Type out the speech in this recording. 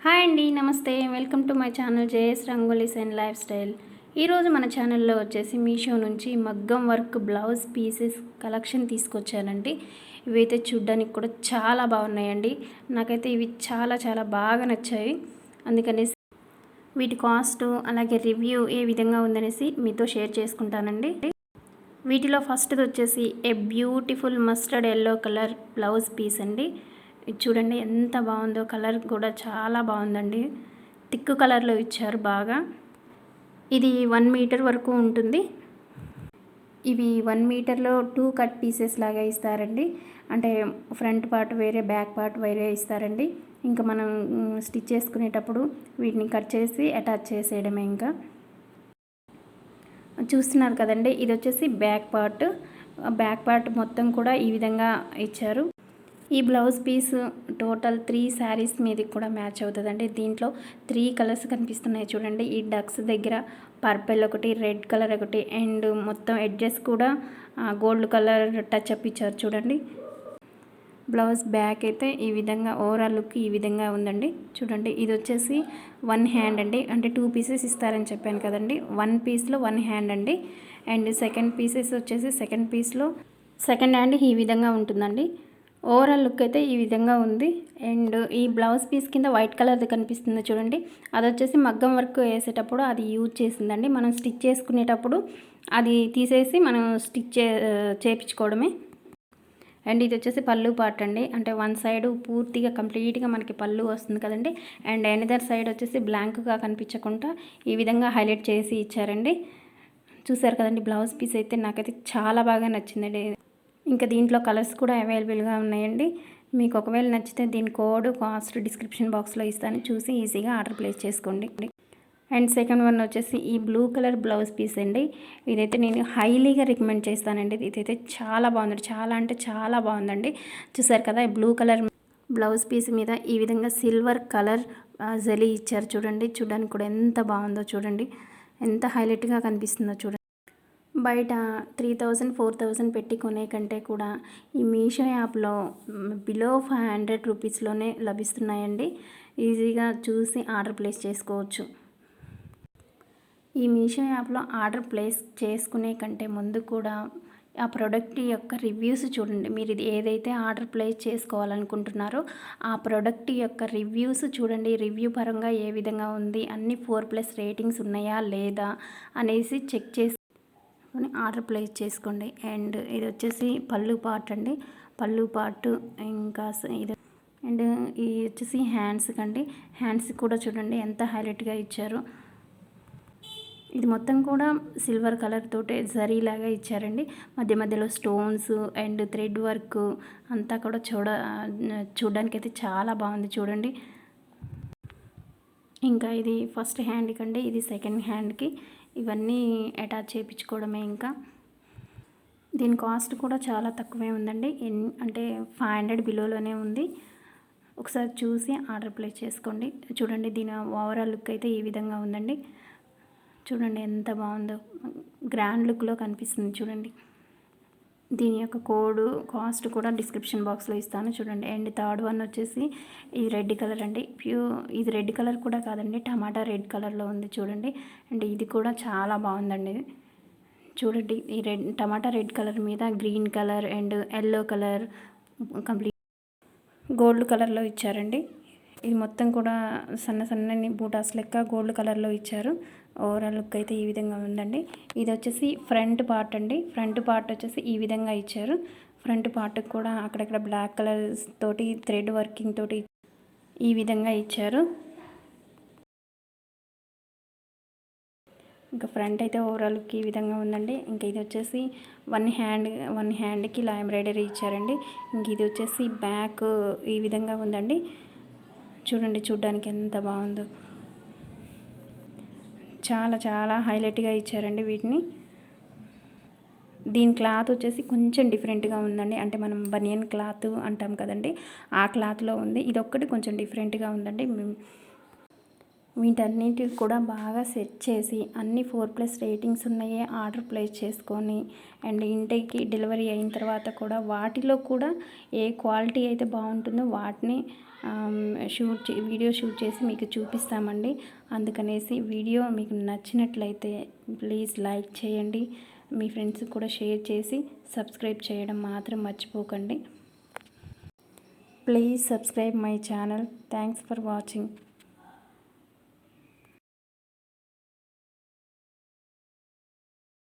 Hi అండి, నమస్తే. Welcome to my channel JS rangolis and life style. ఈరోజు మన ఛానల్లో వచ్చేసి మీషో నుంచి మగ్గం వర్క్ బ్లౌజ్ పీసెస్ కలెక్షన్ తీసుకొచ్చానండి. ఇవైతే చూడ్డానికి కూడా చాలా బాగున్నాయండి. నాకైతే ఇవి చాలా చాలా బాగా నచ్చాయి. అందుకనేసి వీటి కాస్ట్ అలాగే రివ్యూ ఏ విధంగా ఉందనేసి మీతో షేర్ చేసుకుంటానండి. వీటిలో ఫస్ట్ది వచ్చేసి a beautiful mustard yellow colour blouse piece అండి. ఇది చూడండి ఎంత బాగుందో, కలర్ కూడా చాలా బాగుందండి. థిక్ కలర్లో ఇచ్చారు బాగా. ఇది 1 మీటర్ వరకు ఉంటుంది. ఇవి 1 మీటర్లో 2 కట్ పీసెస్ లాగా ఇస్తారండి. అంటే ఫ్రంట్ పార్ట్ వేరే, బ్యాక్ పార్ట్ వేరే ఇస్తారండి. ఇంకా మనం స్టిచ్ చేసుకునేటప్పుడు వీటిని కట్ చేసి అటాచ్ చేసేయడమే. ఇంకా చూస్తున్నారు కదండి, ఇది వచ్చేసి బ్యాక్ పార్ట్ మొత్తం కూడా ఈ విధంగా ఇచ్చారు. ఈ బ్లౌజ్ పీస్ టోటల్ 3 శారీస్ మీదకి కూడా మ్యాచ్ అవుతుందండి. దీంట్లో 3 కలర్స్ కనిపిస్తున్నాయి చూడండి. ఈ డక్స్ దగ్గర పర్పుల్ ఒకటి, రెడ్ కలర్ ఒకటి, అండ్ మొత్తం ఎడ్జెస్ కూడా గోల్డ్ కలర్ టచ్ అప్ ఇచ్చారు చూడండి. బ్లౌజ్ బ్యాక్ అయితే ఈ విధంగా ఓవరాల్ లుక్ ఈ విధంగా ఉందండి. చూడండి, ఇది వచ్చేసి 1 హ్యాండ్ అండి. అంటే 2 పీసెస్ ఇస్తారని చెప్పాను కదండి. 1 పీస్లో 1 హ్యాండ్ అండి. అండ్ సెకండ్ పీసెస్ వచ్చేసి సెకండ్ పీస్లో సెకండ్ హ్యాండ్ ఈ విధంగా ఉంటుందండి. ఓవరాల్ లుక్ అయితే ఈ విధంగా ఉంది. అండ్ ఈ బ్లౌజ్ పీస్ కింద వైట్ కలర్ది కనిపిస్తుంది చూడండి. అది వచ్చేసి మగ్గం వర్క్ వేసేటప్పుడు అది యూజ్ చేసిందండి. మనం స్టిచ్ చేసుకునేటప్పుడు అది తీసేసి మనం స్టిచ్ చేయించుకోవడమే. అండ్ ఇది వచ్చేసి పళ్ళు పార్ట్ అండి. అంటే 1 సైడ్ పూర్తిగా కంప్లీట్గా మనకి పళ్ళు వస్తుంది కదండి. అండ్ ఎనదర్ సైడ్ వచ్చేసి బ్లాంక్గా కనిపించకుండా ఈ విధంగా హైలైట్ చేసి ఇచ్చారండి. చూసారు కదండి, బ్లౌజ్ పీస్ అయితే నాకైతే చాలా బాగా నచ్చిందండి. ఇంకా దీంట్లో కలర్స్ కూడా అవైలబుల్గా ఉన్నాయండి. మీకు ఒకవేళ నచ్చితే దీని కోడ్ కాస్ట్ డిస్క్రిప్షన్ బాక్స్లో ఇస్తాను, చూసి ఈజీగా ఆర్డర్ ప్లేస్ చేసుకోండి. అండ్ సెకండ్ వన్ వచ్చేసి ఈ బ్లూ కలర్ బ్లౌజ్ పీస్ అండి. ఇదైతే నేను హైలీగా రికమెండ్ చేస్తానండి. ఇదైతే చాలా బాగుందండి, చాలా అంటే చాలా బాగుందండి. చూసారు కదా, బ్లూ కలర్ బ్లౌజ్ పీస్ మీద ఈ విధంగా సిల్వర్ కలర్ జరీ ఇచ్చారు చూడండి. చూడడానికి కూడా ఎంత బాగుందో చూడండి, ఎంత హైలైట్గా కనిపిస్తుందో చూడండి. బయట 3000 4000 పెట్టి కొనే కంటే కూడా ఈ మీషో యాప్లో బిలో 500 రూపీస్లోనే లభిస్తున్నాయండి. ఈజీగా చూసి ఆర్డర్ ప్లేస్ చేసుకోవచ్చు. ఈ మీషో యాప్లో ఆర్డర్ ప్లేస్ చేసుకునే కంటే ముందు కూడా ఆ ప్రోడక్ట్ యొక్క రివ్యూస్ చూడండి. మీరు ఇది ఏదైతే ఆర్డర్ ప్లేస్ చేసుకోవాలనుకుంటున్నారో ఆ ప్రోడక్ట్ యొక్క రివ్యూస్ చూడండి. రివ్యూ పరంగా ఏ విధంగా ఉంది, అన్ని 4+ రేటింగ్స్ ఉన్నాయా లేదా అనేసి చెక్ చేసి ఆర్డర్ ప్లేస్ చేసుకోండి. అండ్ ఇది వచ్చేసి పళ్ళు పార్ట్ అండి. పళ్ళు పార్ట్ ఇంకా ఇది అండ్ ఇది వచ్చేసి హ్యాండ్స్ కండి. హ్యాండ్స్ కూడా చూడండి ఎంత హైలైట్గా ఇచ్చారు. ఇది మొత్తం కూడా సిల్వర్ కలర్ తోటే జరీ లాగా ఇచ్చారండి. మధ్య మధ్యలో స్టోన్స్ అండ్ థ్రెడ్ వర్క్ అంతా కూడా చూడడానికి అయితే చాలా బాగుంది చూడండి. ఇంకా ఇది ఫస్ట్ హ్యాండ్కి అండి, ఇది సెకండ్ హ్యాండ్కి. ఇవన్నీ అటాచ్ చేయించుకోవడమే. ఇంకా దీని కాస్ట్ కూడా చాలా తక్కువే ఉందండి. అంటే 500 బిలోలోనే ఉంది. ఒకసారి చూసి ఆర్డర్ ప్లేస్ చేసుకోండి. చూడండి, దీని ఓవరాల్ లుక్ అయితే ఈ విధంగా ఉందండి. చూడండి ఎంత బాగుందో, గ్రాండ్ లుక్లో కనిపిస్తుంది చూడండి. దీని యొక్క కోడ్ కాస్ట్ కూడా డిస్క్రిప్షన్ బాక్స్లో ఇస్తాను చూడండి. అండ్ థర్డ్ వన్ వచ్చేసి ఇది రెడ్ కలర్ అండి. ఇది రెడ్ కలర్ కూడా కాదండి, టమాటా రెడ్ కలర్లో ఉంది చూడండి. అండ్ ఇది కూడా చాలా బాగుందండి. చూడండి, ఈ టమాటా రెడ్ కలర్ మీద green colour and yellow colour complete gold కలర్లో ఇచ్చారండి. ఇది మొత్తం కూడా సన్నని బూటాస్ లెక్క గోల్డ్ కలర్లో ఇచ్చారు. ఓవరాల్ లుక్ అయితే ఈ విధంగా ఉందండి. ఇది వచ్చేసి ఫ్రంట్ పార్ట్ అండి. ఫ్రంట్ పార్ట్ వచ్చేసి ఈ విధంగా ఇచ్చారు. ఫ్రంట్ పార్ట్కి కూడా అక్కడక్కడ బ్లాక్ కలర్ తోటి థ్రెడ్ వర్కింగ్ తోటి ఈ విధంగా ఇచ్చారు. ఇంకా ఫ్రంట్ అయితే ఓవరాల్ లుక్ ఈ విధంగా ఉందండి. ఇంకా ఇది వచ్చేసి 1 హ్యాండ్కి ఇలా ఎంబ్రాయిడరీ ఇచ్చారండి. ఇంక ఇది వచ్చేసి బ్యాక్ ఈ విధంగా ఉందండి. చూడండి, చూడడానికి ఎంత బాగుందో, చాలా చాలా హైలైట్గా ఇచ్చారండి వీటిని. దీని క్లాత్ వచ్చేసి కొంచెం డిఫరెంట్గా ఉందండి. అంటే మనం బనియన్ క్లాత్ అంటాం కదండి, ఆ క్లాత్లో ఉంది. ఇది ఒక్కటి కొంచెం డిఫరెంట్గా ఉందండి. వీటన్నిటికి కూడా బాగా సెట్ చేసి అన్ని 4+ రేటింగ్స్ ఉన్నాయే ఆర్డర్ ప్లేస్ చేసుకొని అండ్ ఇంటికి డెలివరీ అయిన తర్వాత కూడా వాటిలో కూడా ఏ క్వాలిటీ అయితే బాగుంటుందో వాటిని వీడియో షూట్ చేసి మీకు చూపిస్తామండి. అందుకనేసి వీడియో మీకు నచ్చినట్లయితే ప్లీజ్ లైక్ చేయండి, మీ ఫ్రెండ్స్కి కూడా షేర్ చేసి సబ్స్క్రైబ్ చేయడం మాత్రం మర్చిపోకండి. Please subscribe my channel. Thanks for watching.